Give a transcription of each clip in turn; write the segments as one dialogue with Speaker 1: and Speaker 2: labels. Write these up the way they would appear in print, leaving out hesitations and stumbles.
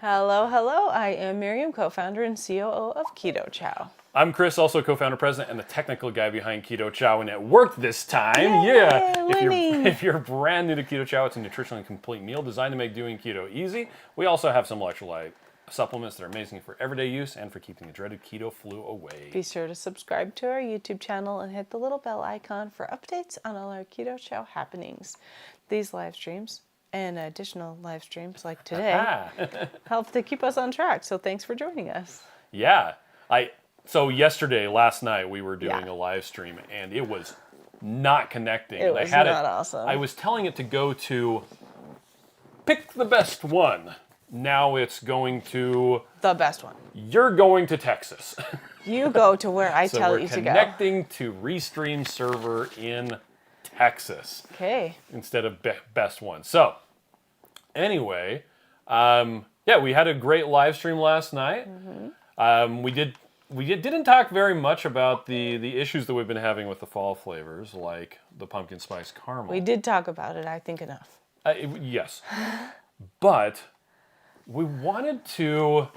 Speaker 1: Hello, hello. I am Miriam, co-founder and COO of Keto Chow.
Speaker 2: I'm Chris, also co-founder, president, and the technical guy behind Keto Chow, and it worked this time.
Speaker 1: Yay,
Speaker 2: Yeah.
Speaker 1: winning.
Speaker 2: If you're brand new to Keto Chow, it's a nutritionally complete meal designed to make doing keto easy. We also have some electrolyte supplements that are amazing for everyday use and for keeping the dreaded keto flu away.
Speaker 1: Be sure to subscribe to our YouTube channel and hit the little bell icon for updates on all our Keto Chow happenings. These live streams and additional live streams like today help to keep us on track. So thanks for joining us.
Speaker 2: Yeah. So last night, we were doing a live stream, and it was not connecting.
Speaker 1: It was not awesome.
Speaker 2: I was telling it to go to pick the best one. Now it's going to...
Speaker 1: The best one.
Speaker 2: You're going to Texas.
Speaker 1: You go to where I tell you to go.
Speaker 2: So we're connecting to Restream server in Texas.
Speaker 1: Okay.
Speaker 2: Instead of best one. So, anyway, we had a great live stream last night. Mm-hmm. We didn't talk very much about the issues that we've been having with the fall flavors, like the pumpkin spice caramel.
Speaker 1: We did talk about it, I think, enough.
Speaker 2: Yes. But we wanted to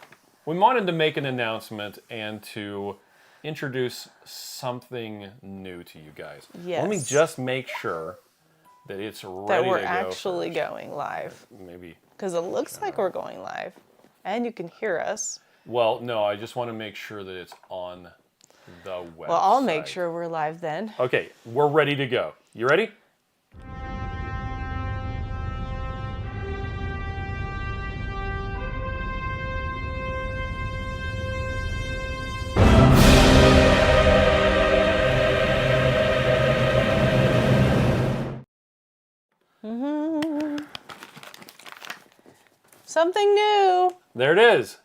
Speaker 2: make an announcement and to introduce something new to you guys.
Speaker 1: Yes.
Speaker 2: Let me just make sure that it's ready to go.
Speaker 1: That we're actually going live.
Speaker 2: Maybe.
Speaker 1: Because it looks like we're going live. And you can hear us.
Speaker 2: Well, no, I just want to make sure that it's on the website.
Speaker 1: Well, I'll make sure we're live then.
Speaker 2: Okay, we're ready to go. You ready?
Speaker 1: Something new.
Speaker 2: There it is.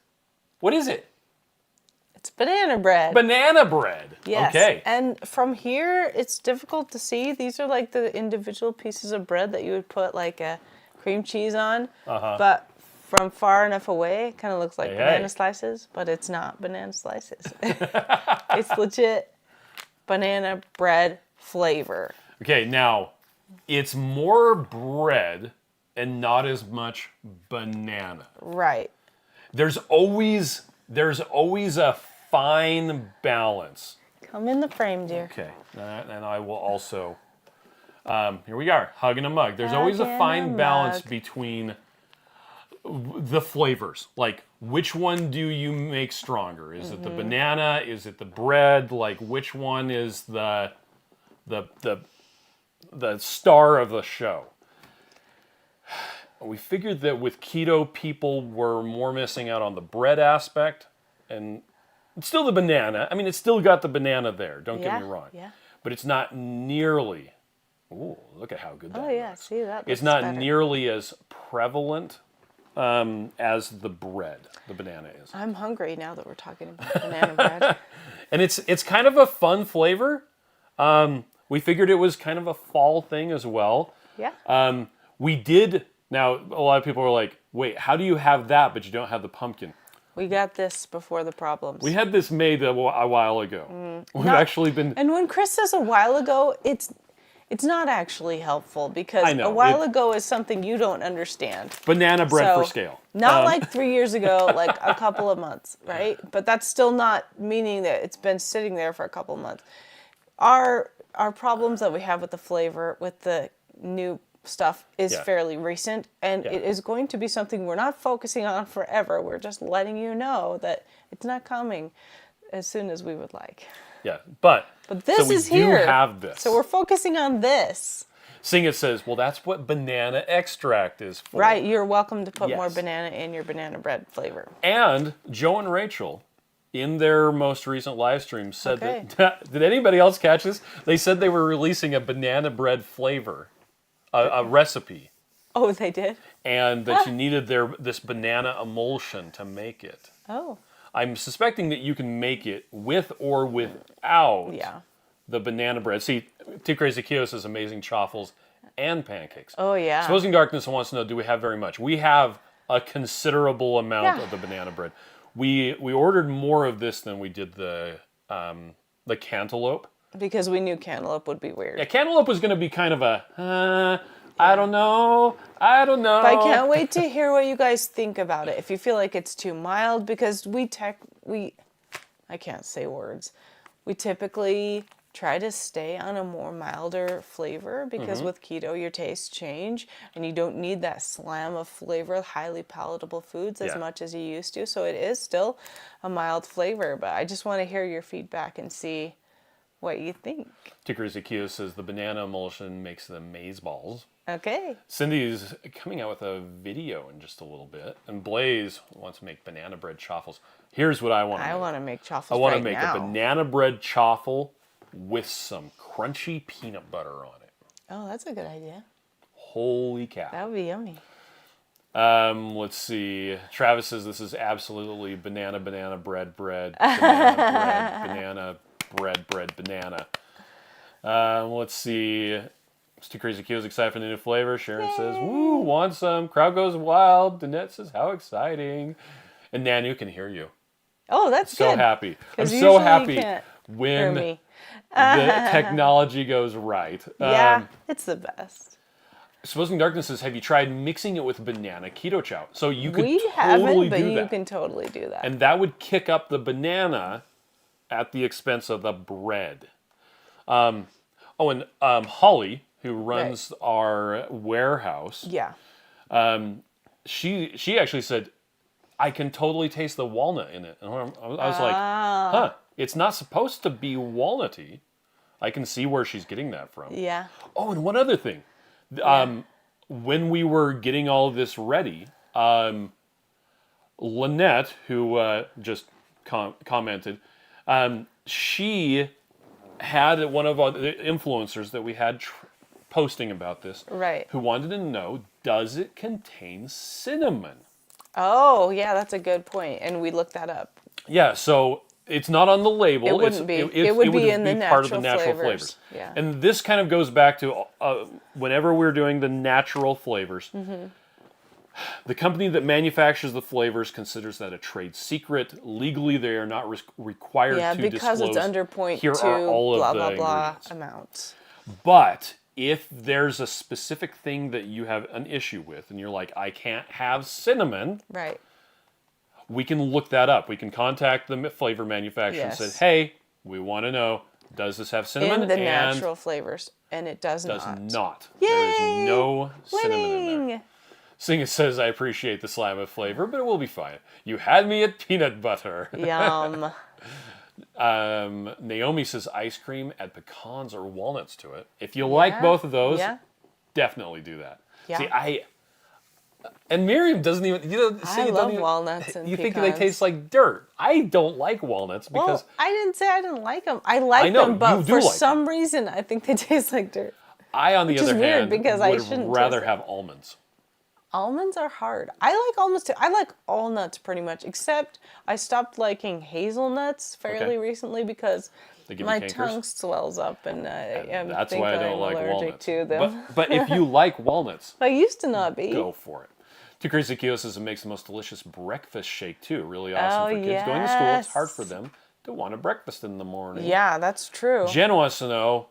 Speaker 2: What is it?
Speaker 1: It's banana bread.
Speaker 2: Banana bread.
Speaker 1: Yes.
Speaker 2: Okay.
Speaker 1: And from here, it's difficult to see. These are like the individual pieces of bread that you would put like a cream cheese on. But from far enough away, it kind of looks like banana slices, but it's not banana slices. It's legit banana bread flavor.
Speaker 2: Okay, now, it's more bread and not as much banana.
Speaker 1: Right.
Speaker 2: There's always a fine balance.
Speaker 1: Come in the frame, dear.
Speaker 2: Okay, and I will also, here we are, hugging a mug. There's always a fine balance between the flavors. Like, which one do you make stronger? Is it the banana? Is it the bread? Like, which one is the star of the show? We figured that with keto, people were more missing out on the bread aspect, and it's still the banana. I mean, it's still got the banana there. Don't get me wrong.
Speaker 1: Yeah.
Speaker 2: But it's not nearly. Ooh, look at how good that is.
Speaker 1: Oh yeah, see that.
Speaker 2: It's not nearly as prevalent as the bread. The banana is.
Speaker 1: I'm hungry now that we're talking about banana bread.
Speaker 2: And it's kind of a fun flavor. We figured it was kind of a fall thing as well.
Speaker 1: Yeah.
Speaker 2: We did. Now, a lot of people are like, wait, how do you have that, but you don't have the pumpkin?
Speaker 1: We got this before the problems.
Speaker 2: We had this made a while ago. We've actually been...
Speaker 1: And when Chris says a while ago, it's not actually helpful because a while ago is something you don't understand.
Speaker 2: Banana bread for scale.
Speaker 1: Not like 3 years ago, like a couple of months, right? But that's still not meaning that it's been sitting there for a couple of months. Our problems that we have with the flavor, with the new stuff is fairly recent, and it is going to be something we're not focusing on forever. We're just letting you know that it's not coming as soon as we would like.
Speaker 2: Yeah, but
Speaker 1: this is here.
Speaker 2: We do have this.
Speaker 1: So we're focusing on this.
Speaker 2: Seeing it says, well, that's what banana extract is for.
Speaker 1: Right, you're welcome to put more banana in your banana bread flavor.
Speaker 2: And Joe and Rachel, in their most recent live stream, said that... Did anybody else catch this? They said they were releasing a banana bread flavor. A recipe.
Speaker 1: Oh, they did?
Speaker 2: And that you needed this banana emulsion to make it.
Speaker 1: Oh.
Speaker 2: I'm suspecting that you can make it with or without the banana bread. See, Two Crazy Keto says amazing chaffles and pancakes.
Speaker 1: Oh, yeah.
Speaker 2: Supposing Darkness wants to know, do we have very much? We have a considerable amount of the banana bread. We ordered more of this than we did the cantaloupe.
Speaker 1: Because we knew cantaloupe would be weird.
Speaker 2: Yeah, cantaloupe was going to be kind of a, I don't know. I don't know.
Speaker 1: But I can't wait to hear what you guys think about it. If you feel like it's too mild, because I can't say words. We typically try to stay on a more milder flavor because with keto your tastes change and you don't need that slam of flavor, highly palatable foods as much as you used to. So it is still a mild flavor, but I just want to hear your feedback and see what you think.
Speaker 2: Tickery Q says the banana emulsion makes them maize balls.
Speaker 1: Okay.
Speaker 2: Cindy's coming out with a video in just a little bit, and Blaze wants to make banana bread chaffles. Here's what I want to make.
Speaker 1: I want to make chaffles
Speaker 2: I want
Speaker 1: right
Speaker 2: to make
Speaker 1: now.
Speaker 2: a banana bread chaffle with some crunchy peanut butter on it.
Speaker 1: Oh, that's a good idea.
Speaker 2: Holy cow.
Speaker 1: That would be yummy.
Speaker 2: Let's see. Travis says this is absolutely banana bread, banana bread, banana. Let's see. Mr. Crazy Q is excited for the new flavor. Sharon says, woo, want some. Crowd goes wild. Danette says, how exciting. And Nanu can hear you.
Speaker 1: Oh, that's
Speaker 2: so
Speaker 1: good.
Speaker 2: Happy. I'm
Speaker 1: Usually
Speaker 2: so
Speaker 1: you
Speaker 2: happy
Speaker 1: can't
Speaker 2: when
Speaker 1: hear me.
Speaker 2: the technology goes right.
Speaker 1: Yeah, it's the best.
Speaker 2: Supposing Darkness says, have you tried mixing it with banana keto chow? So you could
Speaker 1: We
Speaker 2: totally
Speaker 1: haven't, but
Speaker 2: do
Speaker 1: you
Speaker 2: that.
Speaker 1: can totally do that.
Speaker 2: And that would kick up the banana at the expense of the bread. And Holly, who runs our warehouse, she actually said, I can totally taste the walnut in it. And I was like, huh, it's not supposed to be walnutty. I can see where she's getting that from.
Speaker 1: Yeah.
Speaker 2: Oh, and one other thing. When we were getting all of this ready, Lynette, who just commented, she had one of the influencers that we had posting about this, who wanted to know, does it contain cinnamon?
Speaker 1: Oh, yeah, that's a good point. And we looked that up.
Speaker 2: Yeah, so it's not on the label.
Speaker 1: It wouldn't be. It would be in the
Speaker 2: part of the natural flavors.
Speaker 1: Yeah.
Speaker 2: And this kind of goes back to whenever we're doing the natural flavors, the company that manufactures the flavors considers that a trade secret. Legally, they are not required to disclose.
Speaker 1: Yeah, because it's under 0.2
Speaker 2: here are all
Speaker 1: blah,
Speaker 2: of the
Speaker 1: blah, blah
Speaker 2: ingredients.
Speaker 1: amounts.
Speaker 2: But if there's a specific thing that you have an issue with and you're like, I can't have cinnamon.
Speaker 1: Right.
Speaker 2: We can look that up. We can contact the flavor manufacturer and say, hey, we want to know, does this have cinnamon?
Speaker 1: In the natural flavors. And it does not.
Speaker 2: Does not.
Speaker 1: Yay!
Speaker 2: There is no cinnamon in
Speaker 1: Winning!
Speaker 2: there. Singa says, I appreciate the slam of flavor, but it will be fine. You had me at peanut butter.
Speaker 1: Yum.
Speaker 2: Naomi says ice cream, add pecans or walnuts to it. If you like both of those, definitely do that.
Speaker 1: Yeah.
Speaker 2: See, and Miriam doesn't even,
Speaker 1: I love walnuts and
Speaker 2: you
Speaker 1: pecans.
Speaker 2: think they taste like dirt. I don't like walnuts because...
Speaker 1: Well, I didn't say I didn't like them. I like them, but for some reason, I think they taste like dirt.
Speaker 2: I, on the other hand,
Speaker 1: because
Speaker 2: would rather have almonds.
Speaker 1: Almonds are hard. I like almonds too. I like all nuts pretty much, except I stopped liking hazelnuts fairly recently because my tongue swells up and
Speaker 2: that's
Speaker 1: think
Speaker 2: why I
Speaker 1: I'm
Speaker 2: don't like
Speaker 1: allergic
Speaker 2: walnuts.
Speaker 1: to them.
Speaker 2: But if you like walnuts,
Speaker 1: I used to not be.
Speaker 2: Go for it. Two Crazy Kyo says it makes the most delicious breakfast shake too. Really awesome for kids going to school. It's hard for them to want a breakfast in the morning.
Speaker 1: Yeah, that's true.
Speaker 2: Jen wants to know,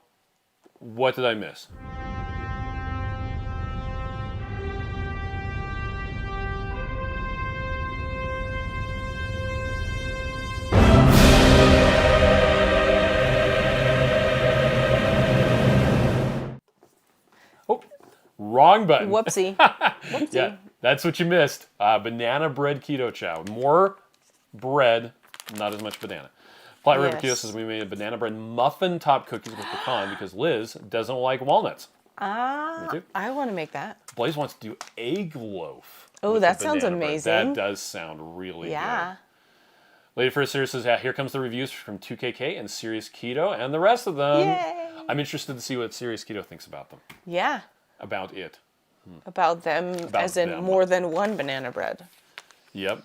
Speaker 2: what did I miss? Wrong button.
Speaker 1: Whoopsie. Whoopsie.
Speaker 2: Yeah, that's what you missed. Banana bread keto chow. More bread, not as much banana. Flat River Keto says we made banana bread muffin top cookies with pecan because Liz doesn't like walnuts.
Speaker 1: I want to make that.
Speaker 2: Blaze wants to do egg loaf.
Speaker 1: Oh, that sounds amazing.
Speaker 2: That does sound really good. Lady First Serious says, here comes the reviews from 2KK and Serious Keto and the rest of them.
Speaker 1: Yay.
Speaker 2: I'm interested to see what Serious Keto thinks about them.
Speaker 1: Yeah.
Speaker 2: About it.
Speaker 1: About them, as in more than one banana bread.
Speaker 2: Yep.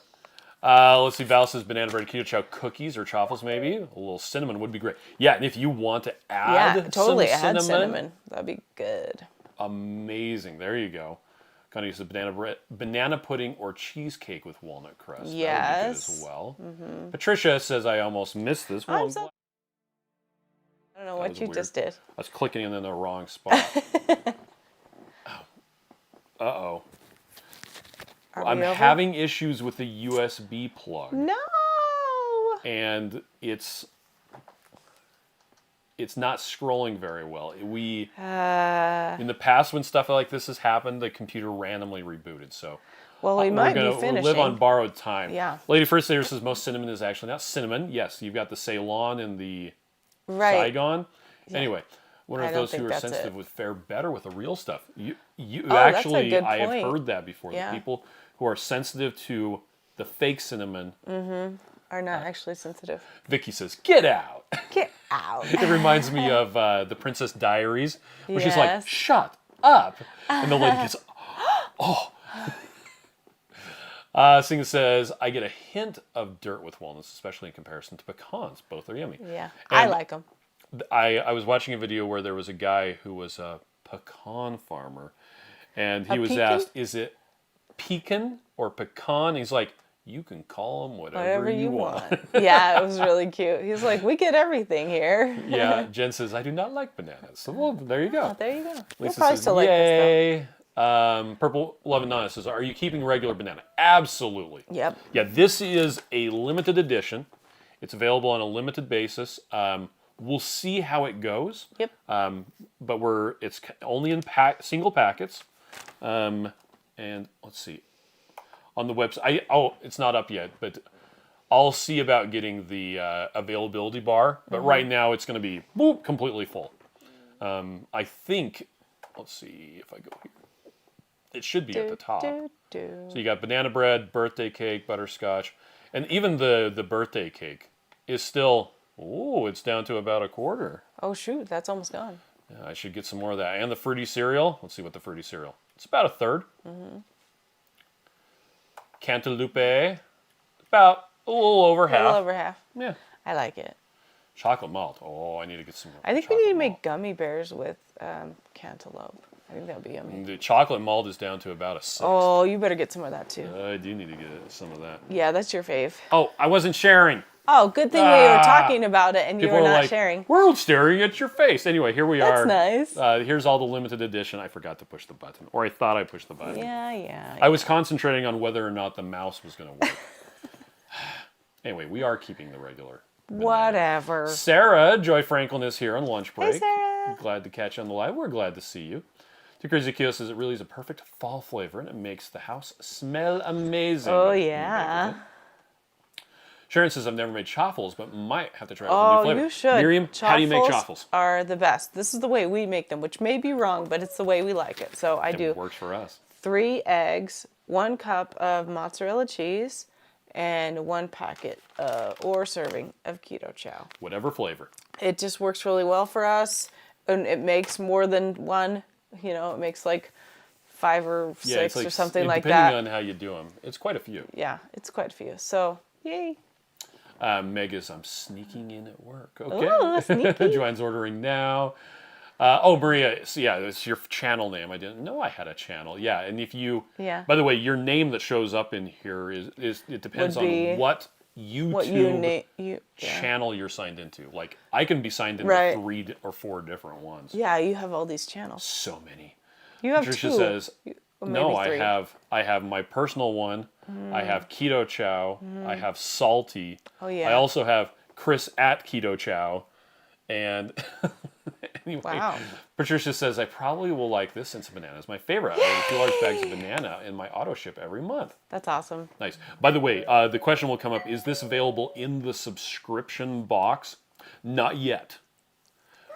Speaker 2: Let's see. Val says banana bread keto chow cookies or chaffles maybe. A little cinnamon would be great. Yeah, and if you want to add
Speaker 1: totally
Speaker 2: some
Speaker 1: add cinnamon. That'd be good.
Speaker 2: Amazing. There you go. Kind of use the banana pudding or cheesecake with walnut crust.
Speaker 1: Yes.
Speaker 2: That would be good as well. Patricia says I almost missed this one.
Speaker 1: I don't know what you just did.
Speaker 2: I was clicking in the wrong spot. Uh-oh.
Speaker 1: Are
Speaker 2: I'm
Speaker 1: we over?
Speaker 2: having issues with the USB plug.
Speaker 1: No.
Speaker 2: And it's not scrolling very well. In the past when stuff like this has happened, the computer randomly rebooted. So
Speaker 1: Well, we might be
Speaker 2: we'll
Speaker 1: finishing.
Speaker 2: live on borrowed time.
Speaker 1: Yeah.
Speaker 2: Lady First Later says most cinnamon is actually not cinnamon. Yes, you've got the Ceylon and the
Speaker 1: Right.
Speaker 2: Saigon.
Speaker 1: Yeah.
Speaker 2: Anyway, one
Speaker 1: I
Speaker 2: of
Speaker 1: don't
Speaker 2: those who
Speaker 1: think
Speaker 2: are
Speaker 1: that's
Speaker 2: sensitive
Speaker 1: it.
Speaker 2: would fare better with the real stuff. You
Speaker 1: that's a
Speaker 2: actually,
Speaker 1: good
Speaker 2: I have
Speaker 1: point.
Speaker 2: heard that before.
Speaker 1: Yeah.
Speaker 2: The people who are sensitive to the fake cinnamon.
Speaker 1: Are not actually sensitive.
Speaker 2: Vicky says, "Get out."
Speaker 1: Get out.
Speaker 2: It reminds me of the Princess Diaries, where she's like,
Speaker 1: Yes.
Speaker 2: "Shut up," and the lady gets, "Oh." Singh says, "I get a hint of dirt with walnuts, especially in comparison to pecans. Both are yummy."
Speaker 1: Yeah,
Speaker 2: And
Speaker 1: I like them.
Speaker 2: I was watching a video where there was a guy who was a pecan farmer, and he was
Speaker 1: pecan?
Speaker 2: asked, "Is it pecan or pecan?" He's like, "You can call them whatever you want."
Speaker 1: Yeah, it was really cute. He's like, we get everything here.
Speaker 2: Yeah, Jen says, "I do not like bananas." So, well, there you go.
Speaker 1: Oh, there you go. You'll
Speaker 2: Lisa
Speaker 1: probably
Speaker 2: says,
Speaker 1: still like this
Speaker 2: "Yay." Purple Love and Nana says, "Are you keeping regular banana?" Absolutely.
Speaker 1: though. Yep.
Speaker 2: Yeah, this is a limited edition. It's available on a limited basis. We'll see how it goes.
Speaker 1: Yep.
Speaker 2: But it's only in single packets. And let's see. On the website, it's not up yet, but I'll see about getting the availability bar. But right now, it's going to be completely full. I think, let's see if I go here. It should be at the top. So you got banana bread, birthday cake, butterscotch, and even the birthday cake is still, it's down to about a quarter.
Speaker 1: Oh, shoot. That's almost gone.
Speaker 2: Yeah, I should get some more of that. And the fruity cereal. Let's see what the fruity cereal. It's about a third. Cantaloupe. About a little over half.
Speaker 1: A little over half.
Speaker 2: Yeah.
Speaker 1: I like it.
Speaker 2: Chocolate malt. Oh, I need to get some more.
Speaker 1: I think we need to make gummy bears with cantaloupe. I think that would be yummy.
Speaker 2: The chocolate malt is down to about a sixth.
Speaker 1: Oh, you better get some of that too.
Speaker 2: I do need to get some of that.
Speaker 1: Yeah, that's your fave.
Speaker 2: Oh, I wasn't sharing.
Speaker 1: Oh, good thing we were talking about it and you
Speaker 2: People
Speaker 1: were
Speaker 2: are
Speaker 1: not
Speaker 2: like,
Speaker 1: sharing.
Speaker 2: "We're staring at your face." Anyway, here we are.
Speaker 1: That's nice.
Speaker 2: Here's all the limited edition. I forgot to push the button. Or I thought I pushed the button.
Speaker 1: Yeah.
Speaker 2: I was concentrating on whether or not the mouse was going to work. Anyway, we are keeping the regular.
Speaker 1: Whatever.
Speaker 2: Sarah, Joy Franklin is here on lunch break.
Speaker 1: Hey, Sarah.
Speaker 2: Glad to catch you on the live. We're glad to see you. Too Crazy Kyo says it really is a perfect fall flavor and it makes the house smell amazing.
Speaker 1: Oh, yeah.
Speaker 2: Sharon says I've never made chaffles, but might have to try out the new flavor.
Speaker 1: You should.
Speaker 2: Miriam, how do you make chaffles?
Speaker 1: Are the best. This is the way we make them, which may be wrong, but it's the way we like it. So I do
Speaker 2: It works for us.
Speaker 1: 3 eggs, 1 cup of mozzarella cheese, and 1 packet or serving of Keto Chow.
Speaker 2: Whatever flavor.
Speaker 1: It just works really well for us, and it makes more than one. You know, it makes like 5 or 6 or something like that.
Speaker 2: Depending on how you do them, it's quite a few.
Speaker 1: Yeah, it's quite a few. So, yay.
Speaker 2: Meg I'm sneaking in at work. Okay.
Speaker 1: Ooh, sneaky.
Speaker 2: Joanne's ordering now. Maria, so yeah, it's your channel name. I didn't know I had a channel. Yeah, and if you, by the way, your name that shows up in here is it depends on what YouTube channel you're signed into. Like, I can be signed into 3 or 4 different ones.
Speaker 1: Yeah, you have all these channels.
Speaker 2: So many.
Speaker 1: You have
Speaker 2: Patricia
Speaker 1: 2.
Speaker 2: says, no,
Speaker 1: 3.
Speaker 2: I have my personal one. I have Keto Chow. I have Salty.
Speaker 1: Oh, yeah.
Speaker 2: I also have Chris at Keto Chow. And anyway, Patricia says, I probably will like this since banana is my favorite. I order 2 large bags of banana in my auto ship every month.
Speaker 1: That's awesome.
Speaker 2: Nice. By the way, the question will come up, is this available in the subscription box? Not yet.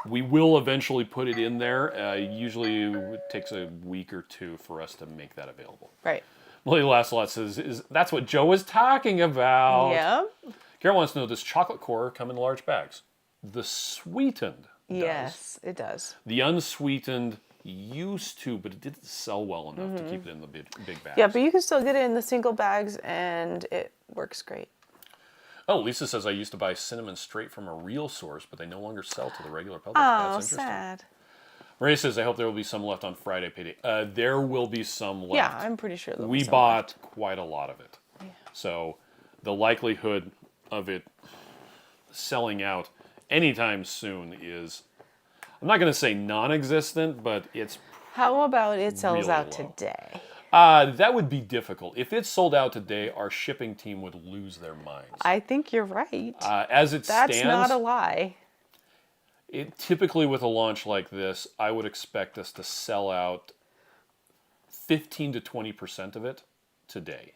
Speaker 2: We will eventually put it in there. Usually it takes a week or 2 for us to make that available.
Speaker 1: Right.
Speaker 2: Lily Lassalot says, that's what Joe was talking about.
Speaker 1: Yeah.
Speaker 2: Carol wants to know, does chocolate core come in large bags? The sweetened does.
Speaker 1: Yes, it does.
Speaker 2: The unsweetened used to, but it didn't sell well enough to keep it in the big bags.
Speaker 1: Yeah, but you can still get it in the single bags, and it works great.
Speaker 2: Oh, Lisa says, I used to buy cinnamon straight from a real source, but they no longer sell to the regular public.
Speaker 1: Oh,
Speaker 2: That's interesting.
Speaker 1: sad.
Speaker 2: Maria says, I hope there will be some left on Friday payday. There will be some left.
Speaker 1: Yeah, I'm pretty sure
Speaker 2: we bought quite a lot of it. Yeah. So the likelihood of it selling out anytime soon is, I'm not going to say non-existent, but it's
Speaker 1: How about it sells
Speaker 2: Really
Speaker 1: out
Speaker 2: low.
Speaker 1: today?
Speaker 2: That would be difficult. If it sold out today, our shipping team would lose their minds.
Speaker 1: I think you're right.
Speaker 2: As it
Speaker 1: That's
Speaker 2: stands,
Speaker 1: not a lie.
Speaker 2: typically with a launch like this, I would expect us to sell out 15 to 20% of it today.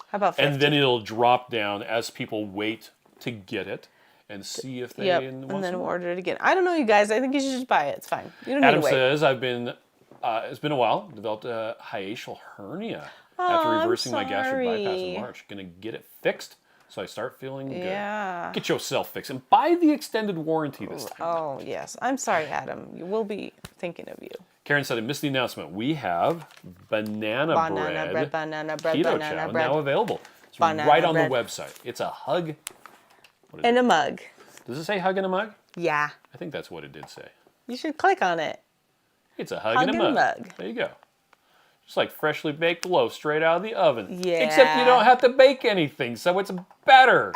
Speaker 1: How about 50?
Speaker 2: And then it'll drop down as people wait to get it and see if they
Speaker 1: and
Speaker 2: want
Speaker 1: then
Speaker 2: some more.
Speaker 1: order it again. I don't know, you guys. I think you should just buy it. It's fine. You don't need
Speaker 2: Adam
Speaker 1: to wait.
Speaker 2: says, it's been a while, developed a hiatal hernia after
Speaker 1: I'm
Speaker 2: reversing my gastric bypass in
Speaker 1: sorry.
Speaker 2: March. Gonna get it fixed so I start feeling
Speaker 1: Yeah.
Speaker 2: good. Get yourself fixed and buy the extended warranty this time.
Speaker 1: Oh, yes. I'm sorry, Adam. You will be thinking of you.
Speaker 2: Karen said, I missed the announcement. We have banana bread, Keto Chow now available. It's
Speaker 1: Banana
Speaker 2: right on
Speaker 1: bread.
Speaker 2: the website. It's a hug.
Speaker 1: In a mug.
Speaker 2: Does it say hug in a mug?
Speaker 1: Yeah.
Speaker 2: I think that's what it did say.
Speaker 1: You should click on it.
Speaker 2: It's a hug in a mug. There you go. Just like freshly baked loaf straight out of the oven.
Speaker 1: Yeah.
Speaker 2: Except you don't have to bake anything, so it's better.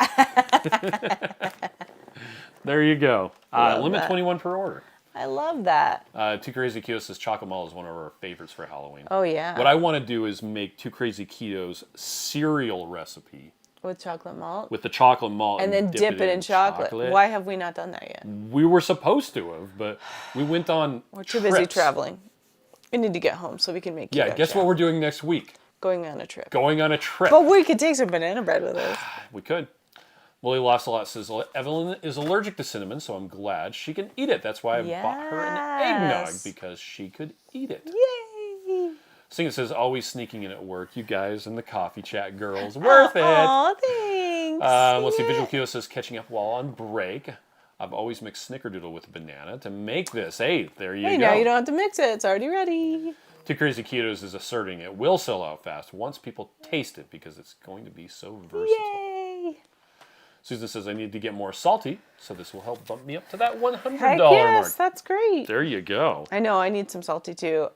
Speaker 2: There you go. Limit
Speaker 1: that.
Speaker 2: 21 per order.
Speaker 1: I love that.
Speaker 2: Too Crazy Keto says chocolate malt is one of our favorites for Halloween.
Speaker 1: Oh, yeah.
Speaker 2: What I want to do is make Too Crazy Keto's cereal recipe
Speaker 1: With chocolate malt.
Speaker 2: with the chocolate malt
Speaker 1: And then dip it in chocolate. Why have we not done that yet?
Speaker 2: We were supposed to have, but we went on
Speaker 1: We're too busy traveling. We need to get home so we can make
Speaker 2: Yeah,
Speaker 1: Keto
Speaker 2: guess
Speaker 1: Chow.
Speaker 2: what we're doing next week?
Speaker 1: Going on a trip.
Speaker 2: Going on a trip.
Speaker 1: But we could take some banana bread with us.
Speaker 2: We could. Willie Lost a Lot says, Evelyn is allergic to cinnamon, so I'm glad she can eat it. That's why I bought her an eggnog,
Speaker 1: Yes.
Speaker 2: because she could eat it.
Speaker 1: Yay!
Speaker 2: Sing It says, always sneaking in at work. You guys and the coffee chat girls. Worth it.
Speaker 1: Aw, thanks.
Speaker 2: Let's see. Visual Keto says, catching up while on break. I've always mixed snickerdoodle with banana to make this. Hey, there you
Speaker 1: Hey,
Speaker 2: go.
Speaker 1: now you don't have to mix it. It's already ready.
Speaker 2: Too Crazy Ketos is asserting it will sell out fast once people taste it because it's going to be so versatile.
Speaker 1: Yay!
Speaker 2: Susan says, I need to get more salty, so this will help bump me up to that $100
Speaker 1: Heck
Speaker 2: mark.
Speaker 1: yes, that's great.
Speaker 2: There you go.
Speaker 1: I know, I need some salty too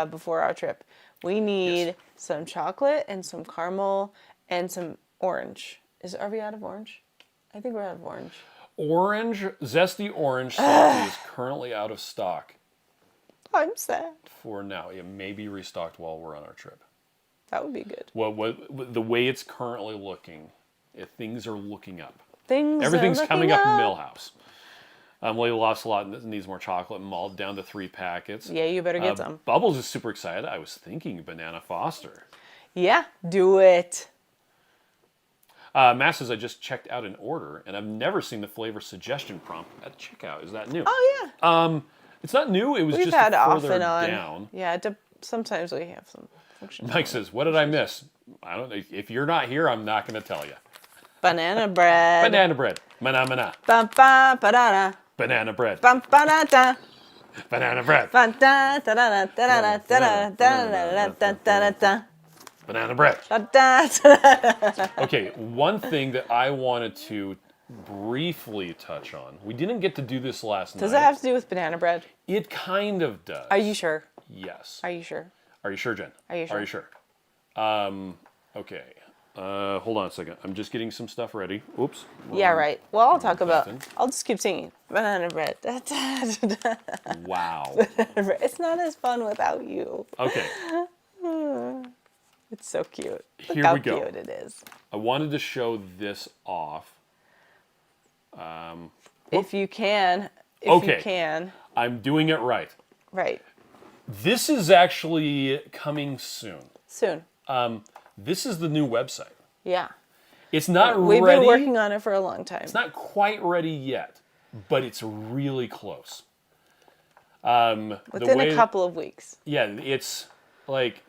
Speaker 1: before our trip. We need some chocolate and some caramel and some orange. Are we out of orange? I think we're out of orange.
Speaker 2: Zesty orange salty is currently out of stock
Speaker 1: I'm sad.
Speaker 2: for now. It may be restocked while we're on our trip.
Speaker 1: That would be good.
Speaker 2: The way it's currently looking, if things are looking up.
Speaker 1: Everything's
Speaker 2: coming up Millhouse. Lady Lost a Lot needs more chocolate and malt, down to 3 packets.
Speaker 1: Yeah, you better get some.
Speaker 2: Bubbles is super excited. I was thinking Banana Foster.
Speaker 1: Yeah, do it.
Speaker 2: Matt says, I just checked out an order, and I've never seen the flavor suggestion prompt at checkout. Is that new?
Speaker 1: Oh, yeah.
Speaker 2: It's not new. It was
Speaker 1: We've
Speaker 2: just
Speaker 1: had off
Speaker 2: further
Speaker 1: and on.
Speaker 2: down.
Speaker 1: Yeah, sometimes we have some function.
Speaker 2: Mike says, what did I miss? I don't know. If you're not here, I'm not going to tell you.
Speaker 1: Banana bread.
Speaker 2: Banana bread. Mana.
Speaker 1: Bum, ba, ba-da-da.
Speaker 2: Banana bread.
Speaker 1: Bum, ba-da-da.
Speaker 2: Banana bread.
Speaker 1: Ba-da-da-da-da-da-da-da-da-da-da-da-da-da.
Speaker 2: Banana bread.
Speaker 1: Da-da-da-da.
Speaker 2: Okay, one thing that I wanted to briefly touch on. We didn't get to do this last night.
Speaker 1: Does that have to do with banana bread?
Speaker 2: It kind of does.
Speaker 1: Are you sure?
Speaker 2: Yes.
Speaker 1: Are you sure?
Speaker 2: Are you sure, Jen?
Speaker 1: Are you sure?
Speaker 2: Are you sure? Okay. Hold on a second. I'm just getting some stuff ready. Oops.
Speaker 1: Yeah, right. Well, I'll talk about.
Speaker 2: button.
Speaker 1: I'll just keep singing. Banana bread.
Speaker 2: Wow.
Speaker 1: It's not as fun without you.
Speaker 2: Okay.
Speaker 1: It's so cute. Look
Speaker 2: Here
Speaker 1: how
Speaker 2: we go.
Speaker 1: cute it is.
Speaker 2: I wanted to show this off.
Speaker 1: If you can. If
Speaker 2: Okay.
Speaker 1: you can.
Speaker 2: I'm doing it right.
Speaker 1: Right.
Speaker 2: This is actually coming soon.
Speaker 1: Soon.
Speaker 2: This is the new website.
Speaker 1: Yeah.
Speaker 2: It's not
Speaker 1: We've
Speaker 2: ready.
Speaker 1: been working on it for a long time.
Speaker 2: It's not quite ready yet, but it's really close.
Speaker 1: Within a couple of weeks.
Speaker 2: Yeah, it's like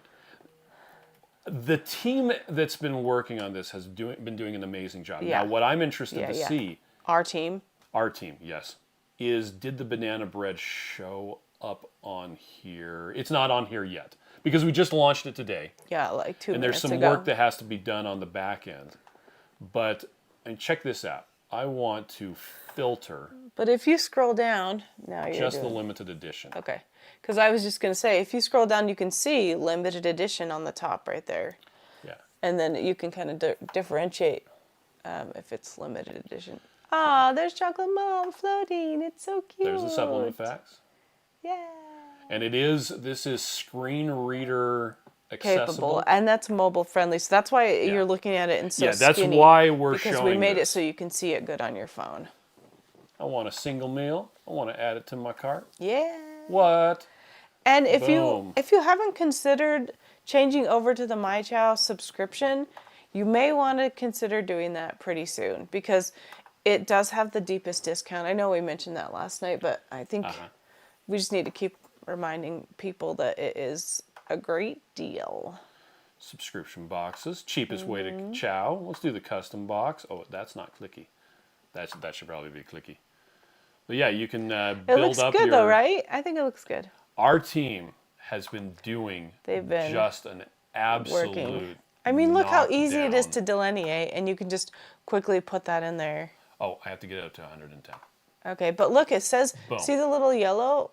Speaker 2: the team that's been working on this has been doing an amazing job.
Speaker 1: Yeah.
Speaker 2: Now, what I'm interested
Speaker 1: Yeah,
Speaker 2: to
Speaker 1: yeah.
Speaker 2: see,
Speaker 1: Our team.
Speaker 2: our team, yes, is did the banana bread show up on here? It's not on here yet because we just launched it today.
Speaker 1: Yeah, like 2
Speaker 2: And
Speaker 1: minutes
Speaker 2: there's some
Speaker 1: ago.
Speaker 2: work that has to be done on the back end. But, and check this out. I want to filter
Speaker 1: But if you scroll down, now you're
Speaker 2: just the
Speaker 1: doing.
Speaker 2: limited edition.
Speaker 1: Okay. Because I was just going to say, if you scroll down, you can see limited edition on the top right there.
Speaker 2: Yeah.
Speaker 1: And then you can kind of differentiate if it's limited edition. Ah, there's chocolate malt floating. It's so cute.
Speaker 2: There's the supplement facts.
Speaker 1: Yeah.
Speaker 2: And this is screen reader accessible.
Speaker 1: Capable, and that's mobile friendly. So that's why you're looking at it in so
Speaker 2: that's
Speaker 1: skinny,
Speaker 2: why we're
Speaker 1: because
Speaker 2: showing
Speaker 1: we made
Speaker 2: this.
Speaker 1: it so you can see it good on your phone.
Speaker 2: I want a single meal. I want to add it to my cart.
Speaker 1: Yeah.
Speaker 2: What?
Speaker 1: And if
Speaker 2: Boom.
Speaker 1: you haven't considered changing over to the My Chow subscription, you may want to consider doing that pretty soon, because it does have the deepest discount. I know we mentioned that last night, but I think we just need to keep reminding people that it is a great deal.
Speaker 2: Subscription boxes, cheapest way to chow. Let's do the custom box. Oh, that's not clicky. That should probably be clicky. But yeah, you can build up your...
Speaker 1: It looks good though, right? I think it looks good.
Speaker 2: Our team has been doing just an absolute
Speaker 1: working. I mean, look how easy it is
Speaker 2: knockdown.
Speaker 1: to delineate, and you can just quickly put that in there.
Speaker 2: Oh, I have to get it up to 110.
Speaker 1: Okay, but look, it says,
Speaker 2: Boom.
Speaker 1: see the little yellow?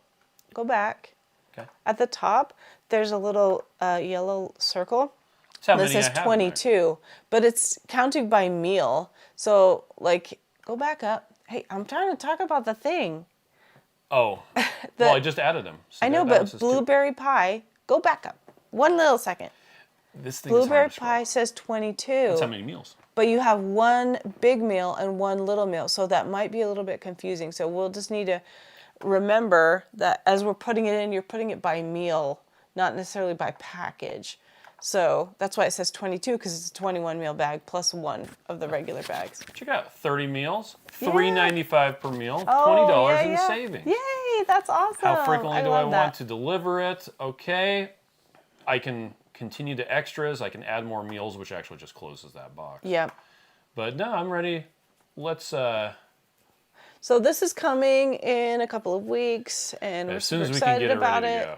Speaker 1: Go back.
Speaker 2: Okay.
Speaker 1: At the top, there's a little yellow circle.
Speaker 2: That's how
Speaker 1: that
Speaker 2: many
Speaker 1: says
Speaker 2: I have
Speaker 1: 22, but it's counting by meal. So, like, go back up. Hey, I'm trying to talk about the thing.
Speaker 2: Oh, well, I just added them. So
Speaker 1: I know,
Speaker 2: that
Speaker 1: but
Speaker 2: says
Speaker 1: blueberry pie, go back up. One little second.
Speaker 2: this thing
Speaker 1: Blueberry
Speaker 2: is hard to
Speaker 1: pie
Speaker 2: scroll.
Speaker 1: says 22.
Speaker 2: That's how many meals?
Speaker 1: But you have one big meal and one little meal, so that might be a little bit confusing. So we'll just need to remember that as we're putting it in, you're putting it by meal, not necessarily by package. So that's why it says 22, because it's a 21 meal bag plus one of the regular bags.
Speaker 2: Check out 30 meals, $3.95 per meal,
Speaker 1: Oh,
Speaker 2: $20 in
Speaker 1: yeah.
Speaker 2: savings.
Speaker 1: Yay, that's awesome.
Speaker 2: How frequently do I
Speaker 1: love
Speaker 2: want
Speaker 1: that.
Speaker 2: to deliver it? Okay. I can continue to extras. I can add more meals, which actually just closes that box.
Speaker 1: Yeah.
Speaker 2: But no, I'm ready. Let's,
Speaker 1: So this is coming in a couple of weeks, and we're
Speaker 2: as soon
Speaker 1: super
Speaker 2: as we can
Speaker 1: excited
Speaker 2: get it
Speaker 1: about
Speaker 2: ready
Speaker 1: it.
Speaker 2: to go.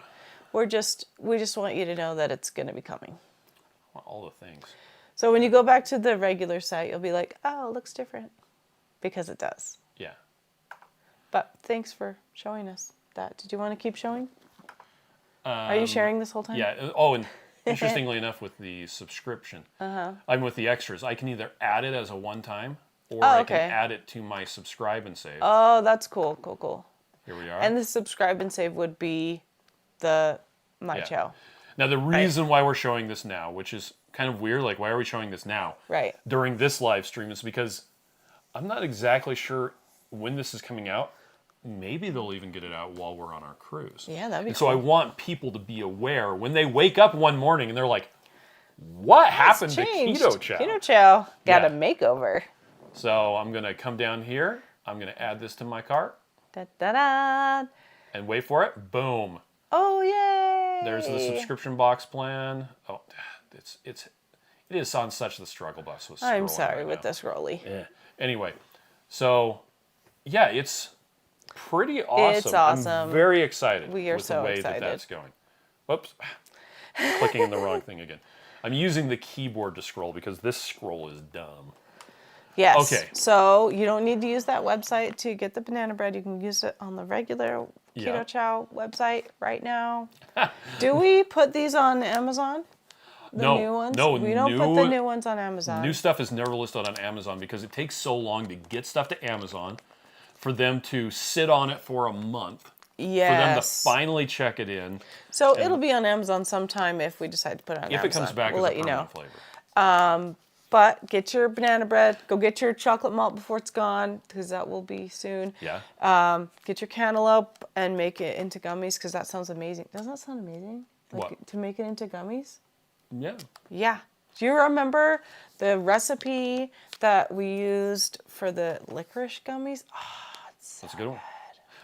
Speaker 1: We just want you to know that it's going to be coming.
Speaker 2: All the things.
Speaker 1: So when you go back to the regular site, you'll be like, oh, it looks different. Because it does.
Speaker 2: Yeah.
Speaker 1: But thanks for showing us that. Did you want to keep showing? Are you sharing this whole time?
Speaker 2: Yeah. Oh, and interestingly enough, with the subscription, I'm with the extras. I can either add it as a one-time, or I can add it to my subscribe and save.
Speaker 1: Oh, that's cool. Cool, cool.
Speaker 2: Here we are.
Speaker 1: And the subscribe and save would be the My Chow.
Speaker 2: Now, the reason why we're showing this now, which is kind of weird, like, why are we showing this now?
Speaker 1: Right.
Speaker 2: During this live stream, is because I'm not exactly sure when this is coming out. Maybe they'll even get it out while we're on our cruise.
Speaker 1: Yeah, that'd be
Speaker 2: and
Speaker 1: cool.
Speaker 2: So I want people to be aware when they wake up one morning and they're like, what happened to Keto Chow?
Speaker 1: Keto Chow got
Speaker 2: Yeah.
Speaker 1: a makeover.
Speaker 2: So I'm going to come down here. I'm going to add this to my cart.
Speaker 1: Da, da, da.
Speaker 2: And wait for it. Boom.
Speaker 1: Oh, yay.
Speaker 2: There's the subscription box plan. Oh, it is on such the struggle bus with
Speaker 1: I'm
Speaker 2: scrolling
Speaker 1: sorry
Speaker 2: right
Speaker 1: with
Speaker 2: now.
Speaker 1: this rolly.
Speaker 2: Yeah. Anyway, so yeah, it's pretty awesome.
Speaker 1: It's awesome.
Speaker 2: I'm very excited
Speaker 1: We are
Speaker 2: with
Speaker 1: so
Speaker 2: the way
Speaker 1: excited.
Speaker 2: that that's going. Whoops. Clicking in the wrong thing again. I'm using the keyboard to scroll because this scroll is dumb.
Speaker 1: Yes.
Speaker 2: Okay.
Speaker 1: So you don't need to use that website to get the banana bread. You can use it on the regular Keto Chow website right now. Do we put these on Amazon? The new ones?
Speaker 2: No,
Speaker 1: we don't put the new ones on Amazon.
Speaker 2: New stuff is never listed on Amazon because it takes so long to get stuff to Amazon, for them to sit on it for a month,
Speaker 1: Yes.
Speaker 2: for them to finally check it in.
Speaker 1: So it'll be on Amazon sometime if we decide to put it on
Speaker 2: If
Speaker 1: Amazon.
Speaker 2: it comes back
Speaker 1: we'll
Speaker 2: as
Speaker 1: let
Speaker 2: a
Speaker 1: you know.
Speaker 2: permanent flavor.
Speaker 1: But get your banana bread. Go get your chocolate malt before it's gone, because that will be soon.
Speaker 2: Yeah.
Speaker 1: Get your cantaloupe and make it into gummies, because that sounds amazing. Doesn't that sound amazing? Like,
Speaker 2: What?
Speaker 1: to make it into gummies?
Speaker 2: Yeah.
Speaker 1: Yeah. Do you remember the recipe that we used for the licorice gummies? Oh,
Speaker 2: That's a good one.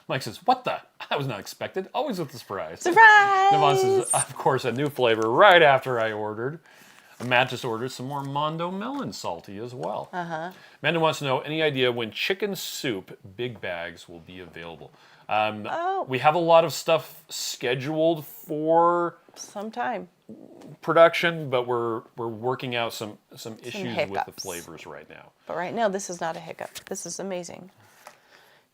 Speaker 2: Mike says, what the? I was not expected. Always with the surprise.
Speaker 1: surprise!
Speaker 2: Devon says, of course, a new flavor right after I ordered. Matt just ordered some more Mondo Melon Salty as well. Amanda wants to know, any idea when chicken soup big bags will be available? We have a lot of stuff scheduled for
Speaker 1: Sometime.
Speaker 2: production, but we're working out some issues with the
Speaker 1: hiccups.
Speaker 2: flavors right now.
Speaker 1: But right now, this is not a hiccup. This is amazing.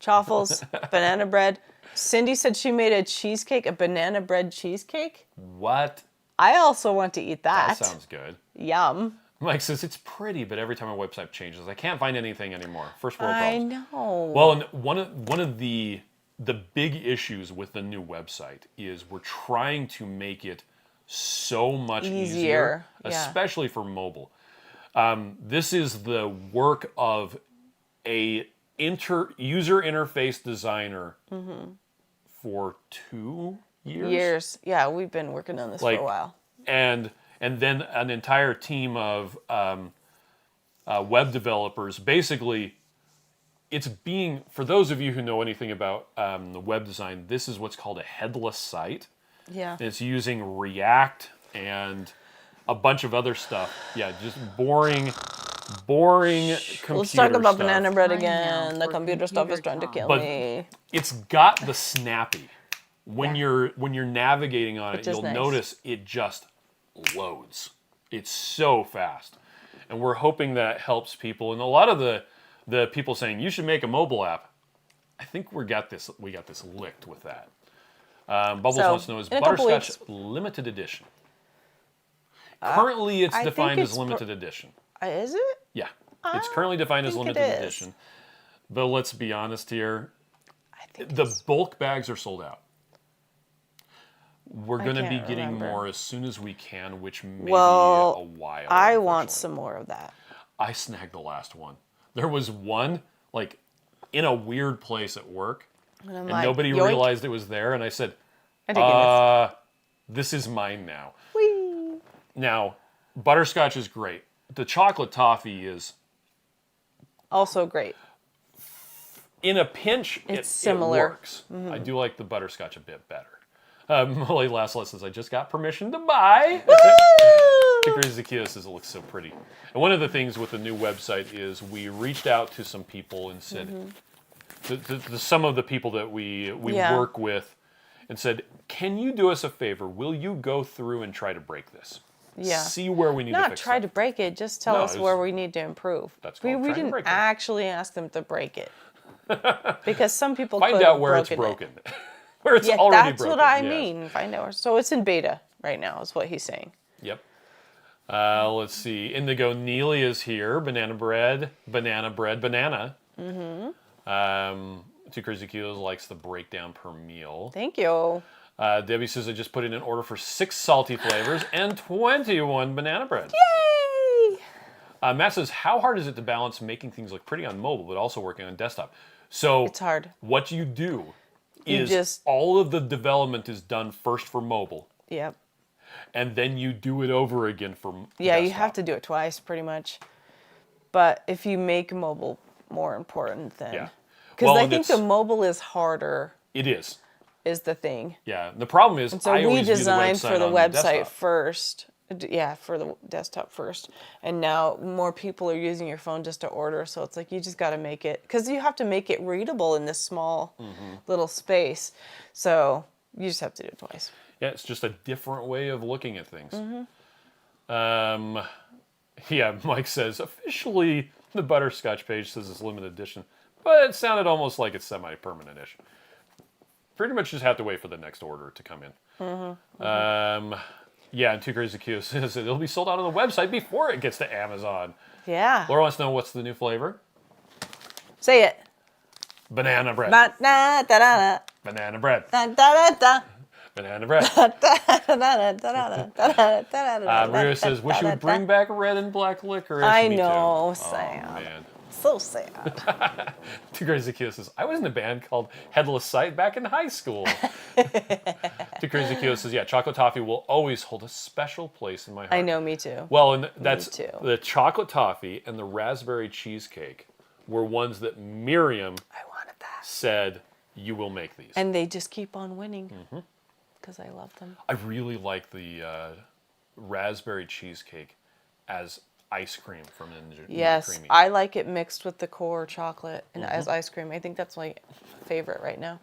Speaker 1: Chaffles, banana bread. Cindy said she made a cheesecake, a banana bread cheesecake.
Speaker 2: What?
Speaker 1: I also want to eat that.
Speaker 2: That sounds good.
Speaker 1: Yum.
Speaker 2: Mike says, it's pretty, but every time our website changes, I can't find anything anymore. First world
Speaker 1: I
Speaker 2: problems.
Speaker 1: know.
Speaker 2: Well, and one of the the big issues with the new website is we're trying to make it so much easier,
Speaker 1: Yeah.
Speaker 2: especially for mobile. This is the work of a user interface designer for 2 years.
Speaker 1: Yeah, we've been working on this for a while.
Speaker 2: And then an entire team of web developers. Basically, it's being, for those of you who know anything about the web design, this is what's called a headless site.
Speaker 1: Yeah.
Speaker 2: And it's using React and a bunch of other stuff. Yeah, just boring computer
Speaker 1: Let's talk about
Speaker 2: stuff.
Speaker 1: banana bread
Speaker 3: Time
Speaker 1: again.
Speaker 3: now
Speaker 1: The
Speaker 3: for
Speaker 1: computer stuff is trying to
Speaker 3: computer
Speaker 1: kill
Speaker 2: But
Speaker 1: me.
Speaker 2: it's got the snappy. When you're navigating on it,
Speaker 1: Which is
Speaker 2: you'll
Speaker 1: nice.
Speaker 2: notice it just loads. It's so fast. And we're hoping that helps people. And a lot of the people saying you should make a mobile app, I think we got this licked with that. Bubbles
Speaker 1: So,
Speaker 2: wants to know, is
Speaker 1: in a couple
Speaker 2: Butterscotch
Speaker 1: weeks-
Speaker 2: limited edition? Currently, it's
Speaker 1: I think
Speaker 2: defined
Speaker 1: it's
Speaker 2: as limited edition.
Speaker 1: Is it?
Speaker 2: Yeah, it's currently defined as
Speaker 1: think it
Speaker 2: limited
Speaker 1: is.
Speaker 2: edition. But let's be honest here,
Speaker 1: I think
Speaker 2: the bulk bags are sold out. We're going to be
Speaker 1: can't
Speaker 2: getting
Speaker 1: remember.
Speaker 2: more as soon as we can, which may
Speaker 1: Well,
Speaker 2: be a while.
Speaker 1: I want
Speaker 2: unfortunately.
Speaker 1: some more of that.
Speaker 2: I snagged the last one. There was one, like, in a weird place at work,
Speaker 1: And I'm
Speaker 2: and
Speaker 1: like,
Speaker 2: nobody
Speaker 1: yoink.
Speaker 2: realized it was there, and I said,
Speaker 1: I'm taking
Speaker 2: this is mine now.
Speaker 1: this. Whee!
Speaker 2: Now, butterscotch is great. The chocolate toffee is,
Speaker 1: Also great.
Speaker 2: in a pinch,
Speaker 1: It's
Speaker 2: it
Speaker 1: similar.
Speaker 2: works. I do like the butterscotch a bit better. Molly Lasselet says, I just got permission to buy. Zacchaeus says it looks so pretty. And one of the things with the new website is we reached out to some people and said, to some of the people that we
Speaker 1: Yeah.
Speaker 2: work with, and said, can you do us a favor? Will you go through and try to break this?
Speaker 1: Yeah.
Speaker 2: See where we need to
Speaker 1: Not
Speaker 2: fix
Speaker 1: try
Speaker 2: it.
Speaker 1: to break it, just tell
Speaker 2: No,
Speaker 1: us
Speaker 2: it
Speaker 1: where
Speaker 2: was-
Speaker 1: we need to improve.
Speaker 2: That's
Speaker 1: we
Speaker 2: called trying to
Speaker 1: didn't
Speaker 2: break it.
Speaker 1: actually ask them to break it. Because some people
Speaker 2: Find
Speaker 1: could
Speaker 2: out
Speaker 1: have
Speaker 2: where it's
Speaker 1: broken
Speaker 2: broken. Where it's
Speaker 1: it. Yeah,
Speaker 2: already
Speaker 1: that's
Speaker 2: broken.
Speaker 1: what I
Speaker 2: yes.
Speaker 1: mean. Find out. So it's in beta right now, is what he's saying.
Speaker 2: Yep. Let's see. Indigo Neely is here. Banana bread. Mm-hmm. Two Crazy Kilos likes the breakdown per meal.
Speaker 1: Thank you.
Speaker 2: Debbie says I just put in an order for 6 salty flavors and 21 banana bread.
Speaker 1: Yay!
Speaker 2: Matt says, how hard is it to balance making things look pretty on mobile but also working on desktop? So
Speaker 1: It's hard.
Speaker 2: What you do
Speaker 1: You
Speaker 2: is
Speaker 1: just-
Speaker 2: all of the development is done first for mobile,
Speaker 1: Yep.
Speaker 2: and then you do it over again for
Speaker 1: Yeah, you
Speaker 2: desktop.
Speaker 1: have to do it twice pretty much. But if you make mobile more important, then.
Speaker 2: Yeah.
Speaker 1: Because
Speaker 2: Well,
Speaker 1: I
Speaker 2: and
Speaker 1: think the
Speaker 2: it's-
Speaker 1: mobile is harder,
Speaker 2: It is.
Speaker 1: is the thing.
Speaker 2: Yeah. The problem is
Speaker 1: So
Speaker 2: I
Speaker 1: we
Speaker 2: always view
Speaker 1: designed
Speaker 2: the website
Speaker 1: for the
Speaker 2: on
Speaker 1: website
Speaker 2: desktop.
Speaker 1: first. Yeah, for the desktop first. And now more people are using your phone just to order. So it's like you just got to make it, because you have to make it readable in this small little space. So you just have to do it twice.
Speaker 2: Yeah, it's just a different way of looking at things.
Speaker 1: Mm-hmm.
Speaker 2: Yeah, Mike says, officially the Butterscotch page says it's limited edition, but it sounded almost like it's semi-permanent-ish. Pretty much just have to wait for the next order to come in. Yeah, and Two Crazy Q says it'll be sold out on the website before it gets to Amazon.
Speaker 1: Yeah.
Speaker 2: Laura wants to know what's the new flavor?
Speaker 1: Say it.
Speaker 2: Banana bread.
Speaker 1: Ba-da-da-da-da.
Speaker 2: Banana bread.
Speaker 1: Da-da-da-da.
Speaker 2: Banana bread.
Speaker 1: Da-da-da-da-da-da-da-da-da-da-da-da.
Speaker 2: Maria says, wish you would bring back red and black licorice.
Speaker 1: I
Speaker 2: Me
Speaker 1: know,
Speaker 2: too.
Speaker 1: sad.
Speaker 2: Oh, man.
Speaker 1: So sad.
Speaker 2: Two Crazy Q says, I was in a band called Headless Sight back in high school. Two Crazy Q says, yeah, chocolate toffee will always hold a special place in my heart.
Speaker 1: I know, me too.
Speaker 2: Well, and that's
Speaker 1: too.
Speaker 2: the chocolate toffee and the raspberry cheesecake were ones that Miriam
Speaker 1: I wanted that.
Speaker 2: said, you will make these.
Speaker 1: And they just keep on winning because I love them.
Speaker 2: I really like the raspberry cheesecake as ice cream from Ninja
Speaker 1: Yes,
Speaker 2: Creamy.
Speaker 1: I like it mixed with the core chocolate and as ice cream. I think that's my favorite right now.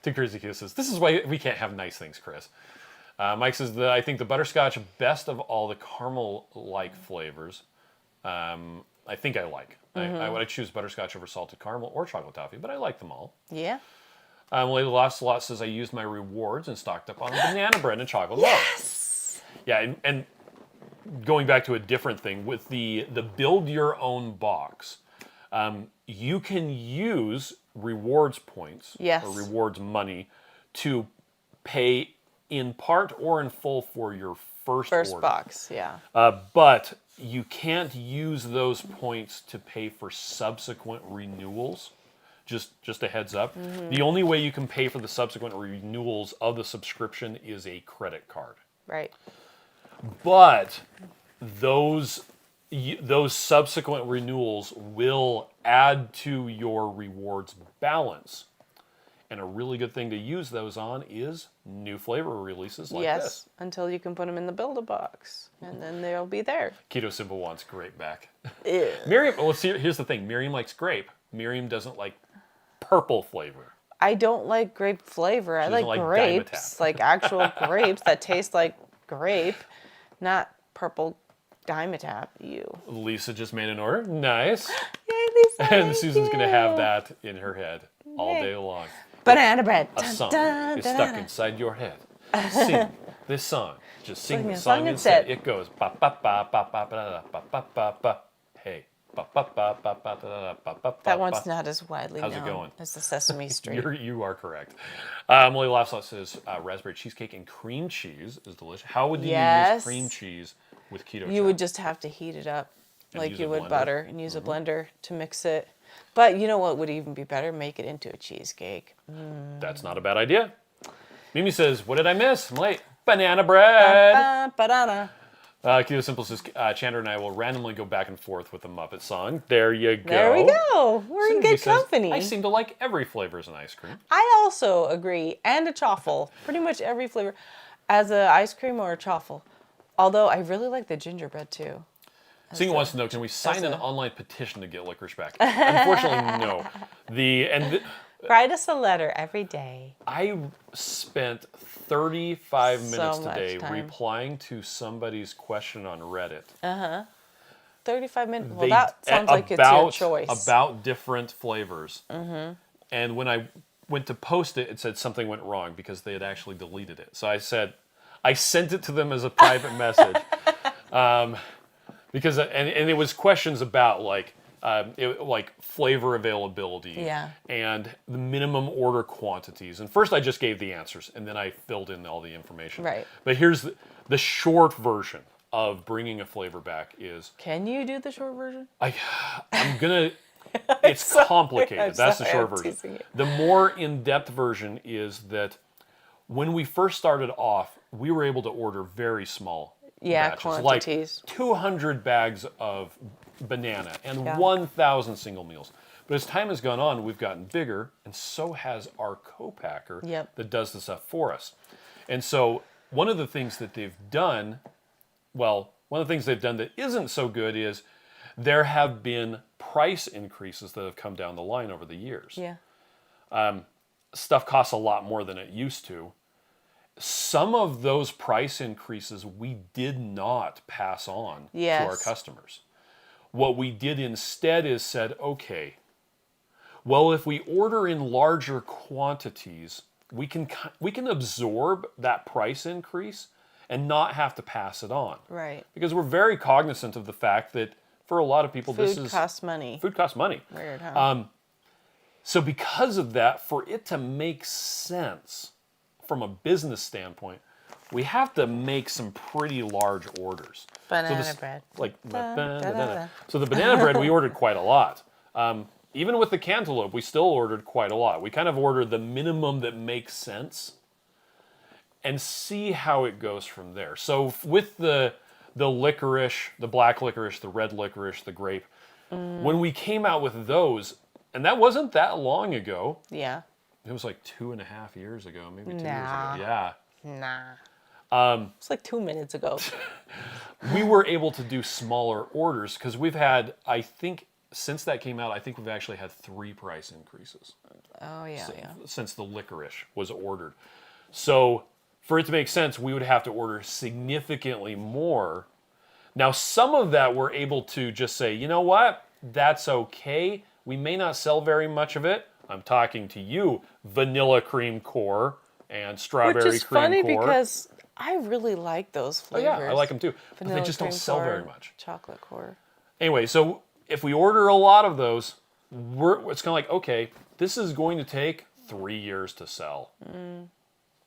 Speaker 2: Two Crazy Q says, this is why we can't have nice things, Chris. Mike says, I think the butterscotch best of all the caramel-like flavors. I think I like. I would choose butterscotch over salted caramel or chocolate toffee, but I like them all.
Speaker 1: Yeah.
Speaker 2: Lady Lot says, I used my rewards and stocked up on banana bread and chocolate milk.
Speaker 1: Yes.
Speaker 2: Yeah, and going back to a different thing, with the build your own box, you can use rewards points
Speaker 1: Yes.
Speaker 2: or rewards money to pay in part or in full for your first
Speaker 1: First
Speaker 2: order.
Speaker 1: box, yeah.
Speaker 2: But you can't use those points to pay for subsequent renewals. Just a heads up. The only way you can pay for the subsequent renewals of the subscription is a credit card.
Speaker 1: Right.
Speaker 2: But those subsequent renewals will add to your rewards balance. And a really good thing to use those on is new flavor releases like this.
Speaker 1: Until you can put them in the Build-A-Box, and then they'll be there.
Speaker 2: Keto Simple wants grape back.
Speaker 1: Ew.
Speaker 2: Miriam, well, see, here's the thing. Miriam likes grape. Miriam doesn't like purple flavor.
Speaker 1: I don't like grape flavor. I
Speaker 2: doesn't
Speaker 1: like
Speaker 2: like
Speaker 1: grapes,
Speaker 2: Dimetapp.
Speaker 1: like actual grapes that taste like grape, not purple Dimetapp. You.
Speaker 2: Lisa just made an order. Nice.
Speaker 1: Yay, Lisa!
Speaker 2: And Susan's going to have that in her head all day long.
Speaker 1: Banana bread.
Speaker 2: A
Speaker 1: Dun,
Speaker 2: song
Speaker 1: dun,
Speaker 2: is
Speaker 1: dun,
Speaker 2: stuck
Speaker 1: dun.
Speaker 2: inside your head. Sing this song. Just sing
Speaker 1: Sing
Speaker 2: the
Speaker 1: a
Speaker 2: song
Speaker 1: song
Speaker 2: instead.
Speaker 1: instead.
Speaker 2: It goes ba ba ba ba ba ba ba ba ba ba. Hey. Ba ba ba ba ba ba ba ba.
Speaker 1: That one's not as widely
Speaker 2: How's it
Speaker 1: known
Speaker 2: going?
Speaker 1: as the Sesame Street.
Speaker 2: You are correct. Molly Laughslot says raspberry cheesecake and cream cheese is delicious. How would you use cream cheese with Keto Chow?
Speaker 1: You would just have to heat it up
Speaker 2: And
Speaker 1: like
Speaker 2: use
Speaker 1: you
Speaker 2: a
Speaker 1: would
Speaker 2: blender?
Speaker 1: butter and use a blender to mix it. But you know what would even be better? Make it into a cheesecake.
Speaker 2: That's not a bad idea. Mimi says, what did I miss? I'm late. Banana bread.
Speaker 1: Banana.
Speaker 2: Keto Simple says, Chandra and I will randomly go back and forth with the Muppet song. There you go.
Speaker 1: There we go. We're in
Speaker 2: Synergy
Speaker 1: good
Speaker 2: says,
Speaker 1: company.
Speaker 2: I seem to like every flavors in ice cream.
Speaker 1: I also agree, and a chaffle. Pretty much every flavor, as a ice cream or a chaffle. Although I really like the gingerbread too.
Speaker 2: Single wants to know, can we sign an online petition to get licorice back? Unfortunately, no.
Speaker 1: Write us a letter every day.
Speaker 2: I spent 35
Speaker 1: So
Speaker 2: minutes
Speaker 1: much
Speaker 2: today
Speaker 1: time.
Speaker 2: replying to somebody's question on Reddit.
Speaker 1: 35 minutes. Well,
Speaker 2: They-
Speaker 1: that sounds like it's your choice.
Speaker 2: About different flavors. And when I went to post it, it said something went wrong because they had actually deleted it. So I sent it to them as a private message. Because and it was questions about like flavor availability and the minimum order quantities. And first I just gave the answers and then I filled in all the information.
Speaker 1: Right.
Speaker 2: But here's the short version of bringing a flavor back is
Speaker 1: Can you do the short version?
Speaker 2: I'm gonna. It's complicated.
Speaker 1: I'm
Speaker 2: That's the
Speaker 1: sorry,
Speaker 2: short
Speaker 1: I'm
Speaker 2: version.
Speaker 1: teasing you.
Speaker 2: The more in-depth version is that when we first started off, we were able to order very small batches,
Speaker 1: quantities.
Speaker 2: like 200 bags of banana and 1,000 single meals. But as time has gone on, we've gotten bigger, and so has our co-packer that does the stuff for us. And so one of the things that they've done, that isn't so good is there have been price increases that have come down the line over the years.
Speaker 1: Yeah.
Speaker 2: Stuff costs a lot more than it used to. Some of those price increases we did not pass on to our customers. What we did instead is said, okay, well, if we order in larger quantities, we can absorb that price increase and not have to pass it on.
Speaker 1: Right.
Speaker 2: Because we're very cognizant of the fact that for a lot of people,
Speaker 1: Food costs money.
Speaker 2: Food costs money.
Speaker 1: Weird, huh?
Speaker 2: So because of that, for it to make sense from a business standpoint, we have to make some pretty large orders.
Speaker 1: Banana bread.
Speaker 2: So the banana bread, we ordered quite a lot. Even with the cantaloupe, we still ordered quite a lot. We kind of ordered the minimum that makes sense and see how it goes from there. So with the licorice, the black licorice, the red licorice, the grape, when we came out with those, and that wasn't that long ago.
Speaker 1: Yeah.
Speaker 2: It was like 2.5 years ago, maybe 2 years
Speaker 1: Nah.
Speaker 2: ago. Yeah.
Speaker 1: Nah. It's like 2 minutes ago.
Speaker 2: We were able to do smaller orders because we've had, I think, since that came out, I think we've actually had 3 price increases.
Speaker 1: Oh, yeah,
Speaker 2: Since the licorice was ordered. So for it to make sense, we would have to order significantly more. Now, some of that we're able to just say, you know what? That's okay. We may not sell very much of it. I'm talking to you, vanilla cream core and strawberry cream core.
Speaker 1: Which is funny because I really like those flavors.
Speaker 2: Oh, yeah, I like them too. But
Speaker 1: Vanilla
Speaker 2: they just don't
Speaker 1: cream
Speaker 2: sell
Speaker 1: core,
Speaker 2: very much.
Speaker 1: Chocolate core.
Speaker 2: Anyway, so if we order a lot of those, it's kind of like, okay, this is going to take 3 years to sell.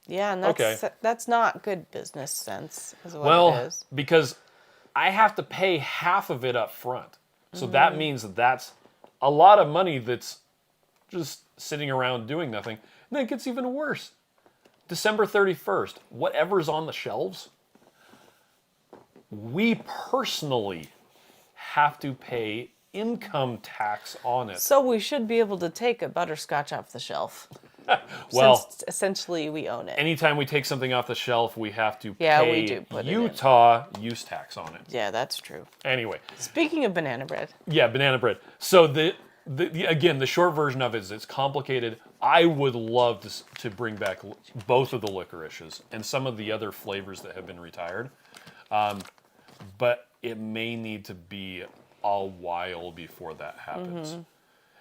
Speaker 1: Yeah, and that's not good business sense, is what
Speaker 2: Well,
Speaker 1: it is.
Speaker 2: because I have to pay half of it up front. So that means that's a lot of money that's just sitting around doing nothing. And then it gets even worse. December 31st, whatever's on the shelves, we personally have to pay income tax on it.
Speaker 1: So we should be able to take a butterscotch off the shelf.
Speaker 2: Well,
Speaker 1: since essentially we own it.
Speaker 2: anytime we take something off the shelf, we have to
Speaker 1: Yeah,
Speaker 2: pay
Speaker 1: we do put it in.
Speaker 2: Utah use tax on it.
Speaker 1: Yeah, that's true.
Speaker 2: Anyway,
Speaker 1: Speaking of banana bread.
Speaker 2: yeah, banana bread. So again, the short version of it is it's complicated. I would love to bring back both of the licorices and some of the other flavors that have been retired. But it may need to be a while before that happens.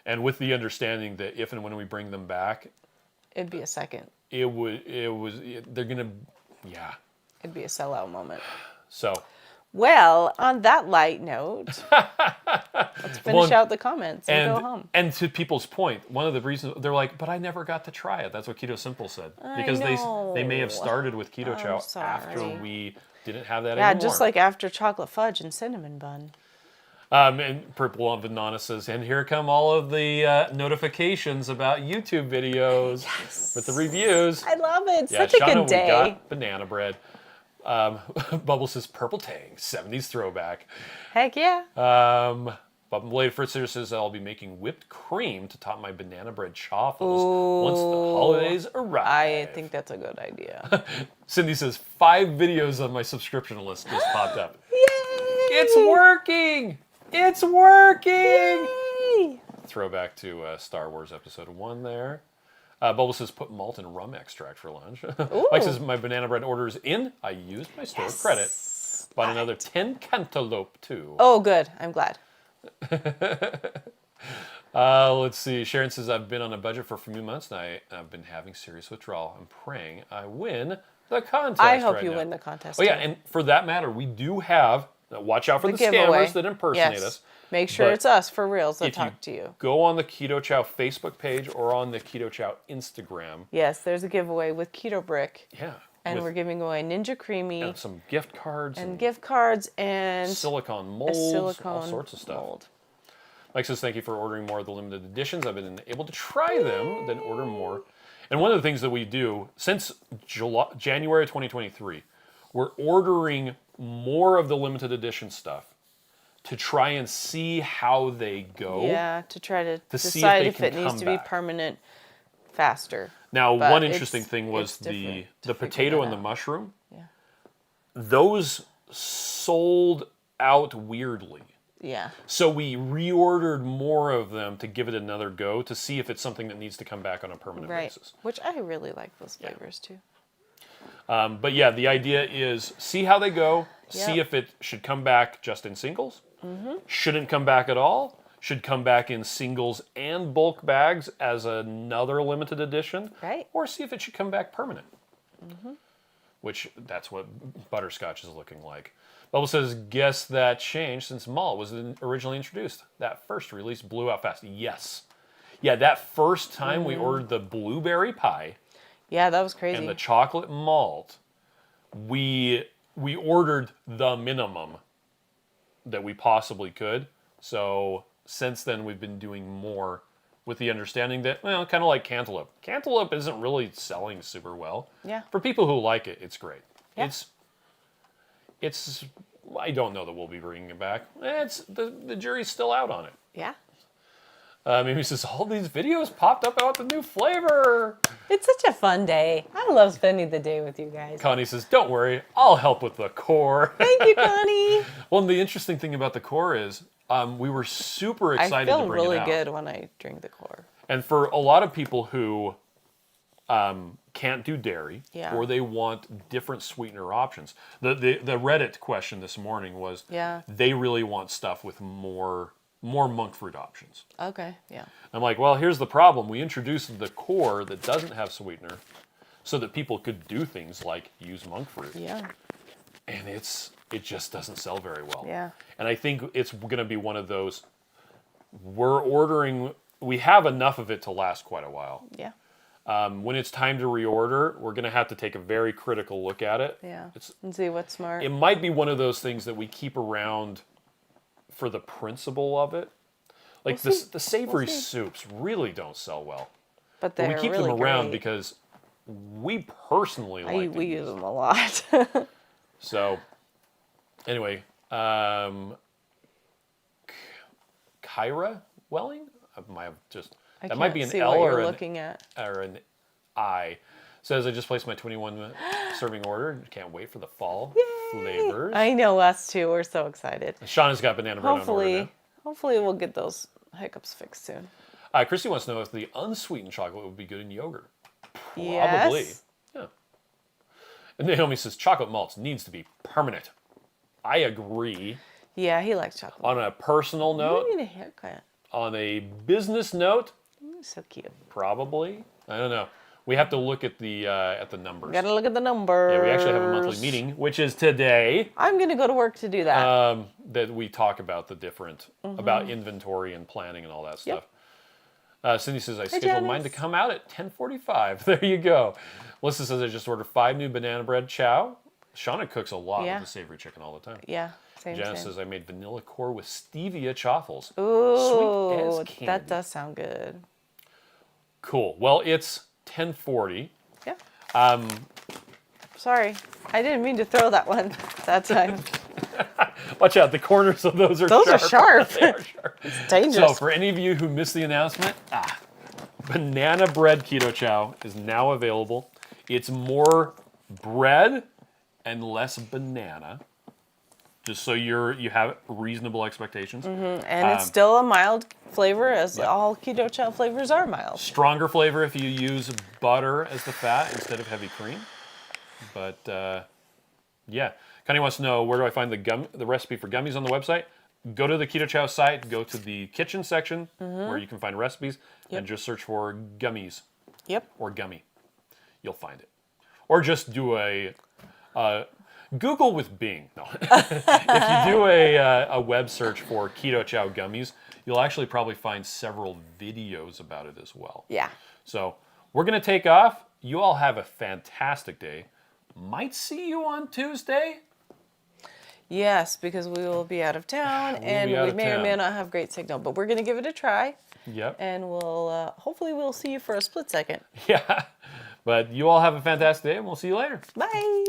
Speaker 2: And with the understanding that if and when we bring them back,
Speaker 1: It'd be a second.
Speaker 2: they're gonna, yeah.
Speaker 1: It'd be a sellout moment.
Speaker 2: So.
Speaker 1: Well, on that light note, let's finish out the comments and go home.
Speaker 2: And to people's point, one of the reasons they're like, but I never got to try it. That's what Keto Simple said. Because they may have started with Keto Chow after we didn't have that anymore.
Speaker 1: Yeah, just like after chocolate fudge and cinnamon bun.
Speaker 2: And Purple on Banana says, and here come all of the notifications about YouTube videos with the reviews.
Speaker 1: I love it.
Speaker 2: Yeah,
Speaker 1: Such a
Speaker 2: Shauna,
Speaker 1: good day.
Speaker 2: We got banana bread. Bubble says Purple Tang, 70s throwback.
Speaker 1: Heck yeah.
Speaker 2: Bob Blade Fritzer says I'll be making whipped cream to top my banana bread chaffles once the holidays arrive.
Speaker 1: I think that's a good idea.
Speaker 2: Cindy says 5 videos on my subscription list just popped up.
Speaker 1: Yay!
Speaker 2: It's working! It's working!
Speaker 1: Yay!
Speaker 2: Throwback to Star Wars Episode 1 there. Bubble says put malt and rum extract for lunch. Mike says my banana bread order is in. I used my store credit. Bought another 10 cantaloupe too.
Speaker 1: Oh, good. I'm glad.
Speaker 2: Let's see. Sharon says I've been on a budget for a few months and I've been having serious withdrawal. I'm praying I win the contest.
Speaker 1: I hope
Speaker 2: right
Speaker 1: you
Speaker 2: now.
Speaker 1: win the contest.
Speaker 2: Oh yeah,
Speaker 1: too.
Speaker 2: and for that matter, we do have. Watch out for the
Speaker 1: giveaway.
Speaker 2: scammers that impersonate
Speaker 1: Yes.
Speaker 2: us.
Speaker 1: Make sure
Speaker 2: But
Speaker 1: it's us for reals that
Speaker 2: if
Speaker 1: talk to you.
Speaker 2: Go on the Keto Chow Facebook page or on the Keto Chow Instagram.
Speaker 1: Yes, there's a giveaway with Keto Brick.
Speaker 2: Yeah.
Speaker 1: And we're giving away Ninja Creamy.
Speaker 2: And some gift cards.
Speaker 1: And gift cards and
Speaker 2: silicone molds. All sorts of stuff.
Speaker 1: mold.
Speaker 2: Mike says, thank you for ordering more of the limited editions. I've been able to try them, then order more. And one of the things that we do, since January 2023, we're ordering more of the limited edition stuff to try and see how they go.
Speaker 1: Yeah, to try to
Speaker 2: see
Speaker 1: decide
Speaker 2: if they
Speaker 1: if
Speaker 2: can
Speaker 1: it needs
Speaker 2: come
Speaker 1: to be
Speaker 2: back.
Speaker 1: permanent faster.
Speaker 2: Now,
Speaker 1: But
Speaker 2: one interesting thing was
Speaker 1: it's different to
Speaker 2: the
Speaker 1: figure
Speaker 2: potato
Speaker 1: that
Speaker 2: and the
Speaker 1: out.
Speaker 2: mushroom.
Speaker 1: Yeah.
Speaker 2: Those sold out weirdly.
Speaker 1: Yeah.
Speaker 2: So we reordered more of them to give it another go to see if it's something that needs to come back on a permanent
Speaker 1: Right.
Speaker 2: basis.
Speaker 1: Which I really like those flavors too.
Speaker 2: But yeah, the idea is see how they go, see
Speaker 1: Yep.
Speaker 2: if it should come back just in singles, shouldn't come back at all, should come back in singles and bulk bags as another limited edition,
Speaker 1: Right.
Speaker 2: or see if it should come back permanent. Which that's what butterscotch is looking like. Bubble says, guess that changed since malt was originally introduced. That first release blew out fast. Yes. Yeah, that first time we ordered the blueberry pie
Speaker 1: Yeah, that was crazy.
Speaker 2: and the chocolate malt, we ordered the minimum that we possibly could. So since then, we've been doing more with the understanding that, well, kind of like cantaloupe. Cantaloupe isn't really selling super well.
Speaker 1: Yeah.
Speaker 2: For people who like it, it's great.
Speaker 1: Yeah.
Speaker 2: It's. I don't know that we'll be bringing it back. It's the jury's still out on it.
Speaker 1: Yeah.
Speaker 2: Mimi says all these videos popped up about the new flavor.
Speaker 1: It's such a fun day. I love spending the day with you guys.
Speaker 2: Connie says, don't worry, I'll help with the core.
Speaker 1: Thank you, Connie.
Speaker 2: Well, and the interesting thing about the core is we were super
Speaker 1: I
Speaker 2: excited to
Speaker 1: feel
Speaker 2: bring
Speaker 1: really
Speaker 2: it out.
Speaker 1: good when I drink the core.
Speaker 2: And for a lot of people who can't do dairy
Speaker 1: Yeah.
Speaker 2: or they want different sweetener options, the Reddit question this morning was they really want stuff with more monk fruit options.
Speaker 1: Okay, yeah.
Speaker 2: I'm like, well, here's the problem. We introduced the core that doesn't have sweetener so that people could do things like use monk fruit.
Speaker 1: Yeah.
Speaker 2: And it just doesn't sell very well.
Speaker 1: Yeah.
Speaker 2: And I think it's going to be one of those, we're ordering. We have enough of it to last quite a while.
Speaker 1: Yeah.
Speaker 2: When it's time to reorder, we're going to have to take a very critical look at it.
Speaker 1: Yeah. And see what's smart.
Speaker 2: It might be one of those things that we keep around for the principle of it. Like the savory soups really don't sell well.
Speaker 1: But
Speaker 2: we
Speaker 1: they're
Speaker 2: keep
Speaker 1: really
Speaker 2: them around
Speaker 1: great.
Speaker 2: because we personally like
Speaker 1: We
Speaker 2: these.
Speaker 1: use them a lot.
Speaker 2: So, anyway, Kyra Welling? That might be an
Speaker 1: see
Speaker 2: L
Speaker 1: what
Speaker 2: or
Speaker 1: you're
Speaker 2: an,
Speaker 1: looking at.
Speaker 2: or an I. Says I just placed my 21 serving order. Can't wait for the fall flavors.
Speaker 1: I know, us too. We're so excited.
Speaker 2: Shauna's got banana bread on order now.
Speaker 1: Hopefully we'll get those hiccups fixed soon.
Speaker 2: Christy wants to know if the unsweetened chocolate would be good in yogurt. Probably.
Speaker 1: Yes.
Speaker 2: Yeah. And Naomi says chocolate malts needs to be permanent. I agree.
Speaker 1: Yeah, he likes chocolate.
Speaker 2: On a personal note,
Speaker 1: You need a haircut.
Speaker 2: on a business note,
Speaker 1: So cute.
Speaker 2: probably. I don't know. We have to look at the numbers.
Speaker 1: Gotta look at the numbers.
Speaker 2: Yeah, we actually have a monthly meeting, which is today.
Speaker 1: I'm gonna go to work to do that.
Speaker 2: That we talk about the different about inventory and planning and all that stuff. Cindy says I scheduled mine to come out at 10:45. There you go. Melissa says I just ordered 5 new banana bread chow. Shauna cooks a lot with the savory chicken all the time.
Speaker 1: Yeah, same.
Speaker 2: Janice says I made vanilla core with stevia chaffles.
Speaker 1: Ooh,
Speaker 2: Sweet as candy.
Speaker 1: that does sound good.
Speaker 2: Cool. Well, it's 10:40.
Speaker 1: Yeah. Sorry, I didn't mean to throw that one that time.
Speaker 2: Watch out, the corners of those are
Speaker 1: Those
Speaker 2: sharp.
Speaker 1: are sharp.
Speaker 2: They are sharp.
Speaker 1: It's dangerous.
Speaker 2: So for any of you who missed the announcement, banana bread keto chow is now available. It's more bread and less banana. Just so you have reasonable expectations.
Speaker 1: And it's still a mild flavor, as all keto chow flavors are mild.
Speaker 2: Stronger flavor if you use butter as the fat instead of heavy cream. But yeah, Connie wants to know, where do I find the recipe for gummies on the website? Go to the Keto Chow site, go to the kitchen section where you can find recipes, and just search for gummies.
Speaker 1: Yep.
Speaker 2: Or gummy. You'll find it. Or just do a Google with Bing. No. If you do a web search for Keto Chow gummies, you'll actually probably find several videos about it as well.
Speaker 1: Yeah.
Speaker 2: So we're going to take off. You all have a fantastic day. Might see you on Tuesday.
Speaker 1: Yes, because we will be out of town, and we may or may not have great signal, but we're going to give it a try.
Speaker 2: Yep.
Speaker 1: And we'll hopefully we'll see you for a split second.
Speaker 2: Yeah. But you all have a fantastic day, and we'll see you later.
Speaker 1: Bye.